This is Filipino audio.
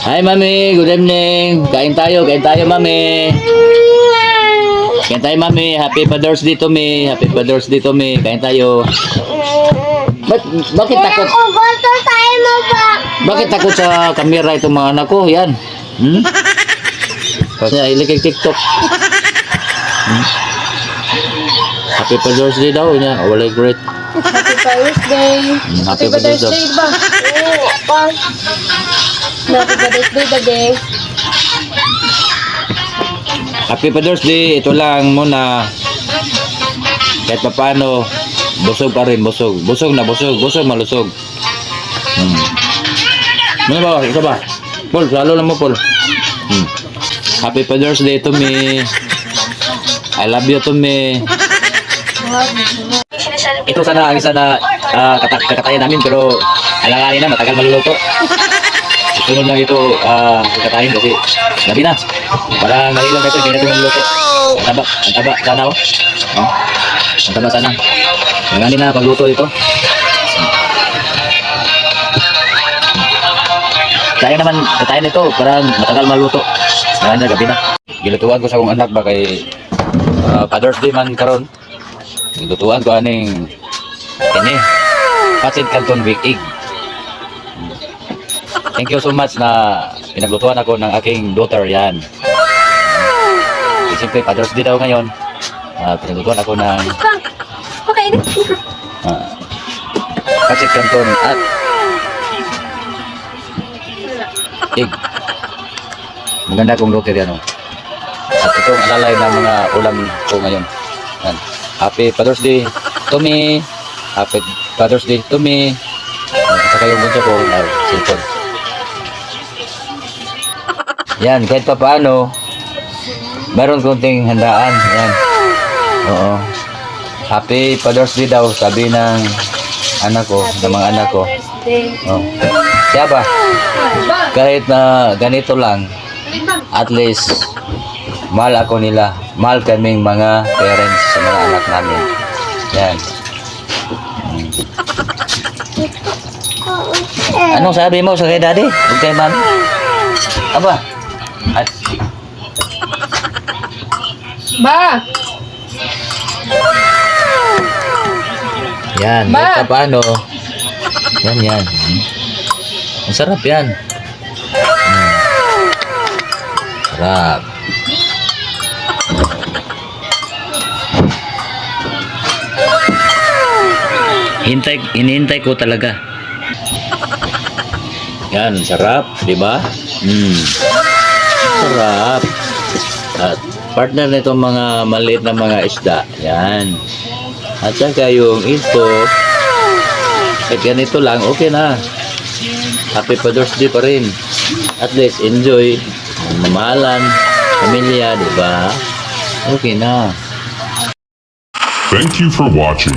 Hi, Mami. Good evening. Kain tayo, Mami. Kain tayo, Mami. Happy Father's Day to me. Happy Father's Day to me. Kain tayo. Bakit takot? Bakit takot sa kamera itong mga anak ko? Yan. Kasi ilikig TikTok. Happy Father's Day daw niya. Walay great. Happy Father's Day. Happy Father's Day ba? Oo, Happy Father's Day, Daddy. Happy Father's Day. Ito lang muna. Kahit pa paano, busog pa rin, busog. Busog na, busog. Busog, malusog. Ano ba? Ito ba? Paul, salo lang mo, Paul. Happy Father's Day to me. I love you to me. Ito sana ang isa na kakatayin namin, pero alanganin na, matagal maluluto. Sunod lang ito kakatayin kasi gabi na. Parang nalilang ito, hindi natin maluluto. Ang taba sana oh. Ang taba sana. Alanganin na pagluto ito. Sayang naman katayin ito, parang matagal maluto. Alanganin na, gabi na. Gilutuan ko sa akong anak ba kay Father's Day man karon. Gilutuan ko aning ini pancit canton with egg. Thank you so much na pinaglutuan ako ng aking daughter yan. Siyempre Father's Day daw ngayon. Pinaglutuan ako ng pancit canton at egg. Maganda kong daughter yan. At itong alalay ng mga ulam ko ngayon. Yan. Happy Father's Day to me. Happy Father's Day to me. At saka yung bunso ko, cellphone. Yan, kahit pa paano, meron konting handaan. Yan. Oo. Happy Father's Day daw, sabi ng anak ko, ng mga anak ko. Oh. Siya ba? Kahit na ganito lang, at least, mahal ako nila. Mahal kaming mga parents sa mga anak namin. Yan. Anong sabi mo sa kay daddy? Huwag kay mami? Aba? At Ba! yan. Ito paano? Yan. Ang sarap yan. Sarap. Hinihintay ko talaga. Yan, sarap, di ba? Sarap. At partner nito mga maliit na mga isda. Yan. At saka yung ito, kahit ganito lang, okay na. Happy Father's Day pa rin. At least enjoy mamahalan, pamilya, di ba? Okay na. Thank you for watching.